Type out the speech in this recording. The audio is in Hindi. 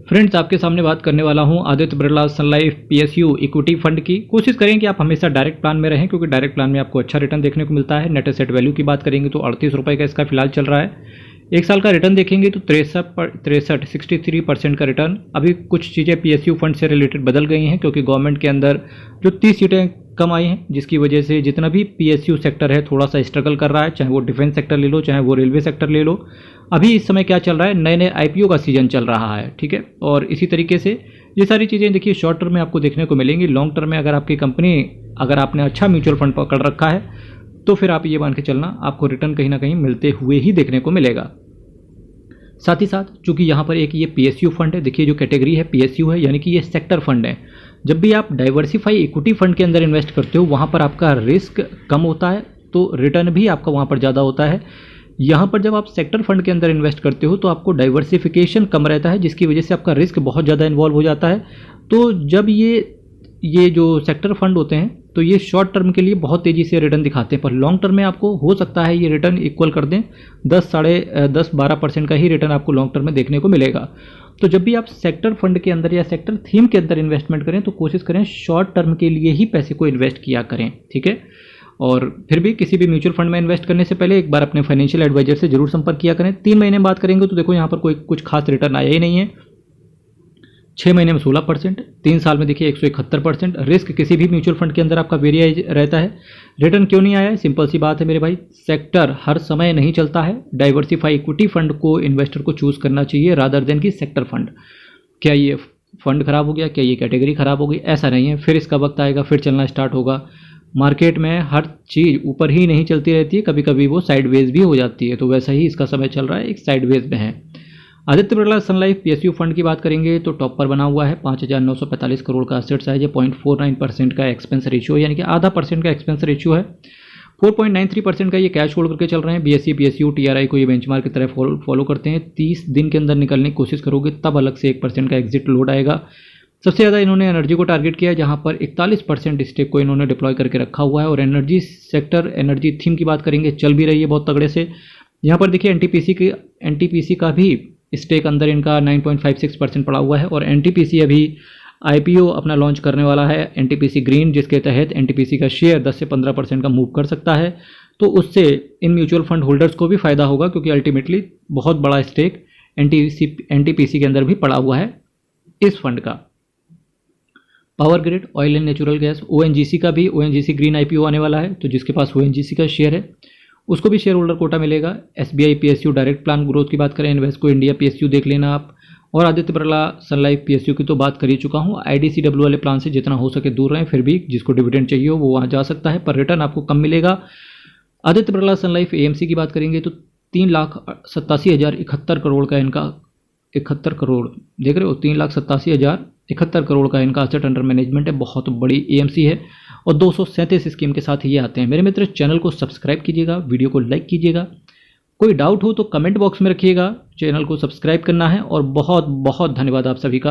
फ्रेंड्स, आपके सामने बात करने वाला हूं आदित्य बिरला सन लाइफ पीएसयू इक्विटी फंड की। कोशिश करें कि आप हमेशा डायरेक्ट प्लान में रहें, क्योंकि डायरेक्ट प्लान में आपको अच्छा रिटर्न देखने को मिलता है। नेट एसेट वैल्यू की बात करेंगे तो 38 रुपये का इसका फिलहाल चल रहा है। एक साल का रिटर्न देखेंगे तो 63% का रिटर्न। अभी कुछ चीज़ें पीएसयू फंड से रिलेटेड बदल गई हैं, क्योंकि गवर्नमेंट के अंदर जो 30 सीटें कम आई हैं, जिसकी वजह से जितना भी पीएसयू सेक्टर है थोड़ा सा स्ट्रगल कर रहा है। चाहे वो डिफेंस सेक्टर ले लो, चाहे वो रेलवे सेक्टर ले लो। अभी इस समय क्या चल रहा है, नए नए आईपीओ का सीजन चल रहा है, ठीक है। और इसी तरीके से ये सारी चीज़ें देखिए शॉर्ट टर्म में आपको देखने को मिलेंगी। लॉन्ग टर्म में अगर आपकी कंपनी, अगर आपने अच्छा म्यूचुअल फंड पकड़ रखा है तो फिर आप ये मान के चलना आपको रिटर्न कहीं ना कहीं मिलते हुए ही देखने को मिलेगा। साथ ही साथ चूंकि यहाँ पर एक ये पीएसयू फंड है, देखिए जो कैटेगरी है पीएसयू है, यानी कि ये सेक्टर फंड है। जब भी आप डाइवर्सिफाई इक्विटी फंड के अंदर इन्वेस्ट करते हो वहाँ पर आपका रिस्क कम होता है, तो रिटर्न भी आपका वहाँ पर ज़्यादा होता है। यहाँ पर जब आप सेक्टर फंड के अंदर इन्वेस्ट करते हो तो आपको डाइवर्सिफिकेशन कम रहता है, जिसकी वजह से आपका रिस्क बहुत ज़्यादा इन्वॉल्व हो जाता है। तो जब ये जो सेक्टर फंड होते हैं तो ये शॉर्ट टर्म के लिए बहुत तेज़ी से रिटर्न दिखाते हैं, पर लॉन्ग टर्म में आपको हो सकता है ये रिटर्न इक्वल कर दें। 10-12% का ही रिटर्न आपको लॉन्ग टर्म में देखने को मिलेगा। तो जब भी आप सेक्टर फंड के अंदर या सेक्टर थीम के अंदर इन्वेस्टमेंट करें तो कोशिश करें शॉर्ट टर्म के लिए ही पैसे को इन्वेस्ट किया करें, ठीक है। और फिर भी किसी भी म्यूचुअल फंड में इन्वेस्ट करने से पहले एक बार अपने फाइनेंशियल एडवाइजर से जरूर संपर्क किया करें। 3 महीने में बात करेंगे तो देखो यहाँ पर कोई कुछ खास रिटर्न आया ही नहीं है। 6 महीने में 16%, 3 साल में देखिए 171%। रिस्क किसी भी म्यूचुअल फंड के अंदर आपका वेरिएज रहता है। रिटर्न क्यों नहीं आया है, सिंपल सी बात है मेरे भाई, सेक्टर हर समय नहीं चलता है। डाइवर्सिफाई इक्विटी फंड को इन्वेस्टर को चूज करना चाहिए रादर देन की सेक्टर फंड। क्या ये फंड खराब हो गया, क्या ये कैटेगरी खराब हो गई, ऐसा नहीं है। फिर इसका वक्त आएगा, फिर चलना स्टार्ट होगा। मार्केट में हर चीज़ ऊपर ही नहीं चलती रहती है, कभी कभी वो साइडवेज भी हो जाती है। तो वैसा ही इसका समय चल रहा है, एक साइडवेज में है। आदित्य बिरला सन लाइफ पीएसयू फंड की बात करेंगे तो टॉप पर बना हुआ है। 5,945 करोड़ का एसेट साइज है। 0.49% का एक्सपेंस रेशियो, यानी कि आधा % का एक्सपेंस रेशियो है। 4.93% का ये कैश होल्ड करके चल रहे हैं। बीएसई पीएसयू टीआरआई को ये बेंचमार्क की तरह फॉलो करते हैं। 30 दिन के अंदर निकलने की कोशिश करोगे तब अलग से 1% का एग्जिट लोड आएगा। सबसे ज़्यादा इन्होंने एनर्जी को टारगेट किया है, जहां पर 41% स्टेक को इन्होंने डिप्लॉय करके रखा हुआ है। और एनर्जी सेक्टर, एनर्जी थीम की बात करेंगे, चल भी रही है बहुत तगड़े से। यहाँ पर देखिए एनटीपीसी का भी स्टेक अंदर इनका 9.56% पड़ा हुआ है। और एनटीपीसी अभी आईपीओ अपना लॉन्च करने वाला है, एनटीपीसी ग्रीन, जिसके तहत एनटीपीसी का शेयर 10 से 15% का मूव कर सकता है। तो उससे इन म्यूचुअल फंड होल्डर्स को भी फायदा होगा, क्योंकि अल्टीमेटली बहुत बड़ा स्टेक एनटीपीसी के अंदर भी पड़ा हुआ है इस फंड का। Power grid, oil and natural gas, ONGC का भी, ओएनजीसी ग्रीन आईपीओ आने वाला है, तो जिसके पास ओएनजीसी का शेयर है उसको भी शेयर होल्डर कोटा मिलेगा। SBI PSU direct plan growth की बात करें, इन्वेस्को इंडिया पीएसयू देख लेना आप। और आदित्य बिरला सन लाइफ पीएसयू की तो बात कर ही चुका हूँ। आईडीसीडब्ल्यू वाले प्लान से जितना हो सके दूर रहें, फिर भी जिसको डिविडेंड चाहिए हो वो वहाँ जा सकता है, पर रिटर्न आपको कम मिलेगा। आदित्य बिरला सन लाइफ एएमसी की बात करेंगे तो 3,87,071 करोड़ का इनका 71 करोड़ देख रहे हो, 3,87,071 करोड़ का इनका एसेट अंडर मैनेजमेंट है। बहुत बड़ी एएमसी है और 237 स्कीम के साथ ये आते हैं। मेरे मित्र, चैनल को सब्सक्राइब कीजिएगा, वीडियो को लाइक कीजिएगा। कोई डाउट हो तो कमेंट बॉक्स में रखिएगा। चैनल को सब्सक्राइब करना है। और बहुत बहुत धन्यवाद आप सभी का।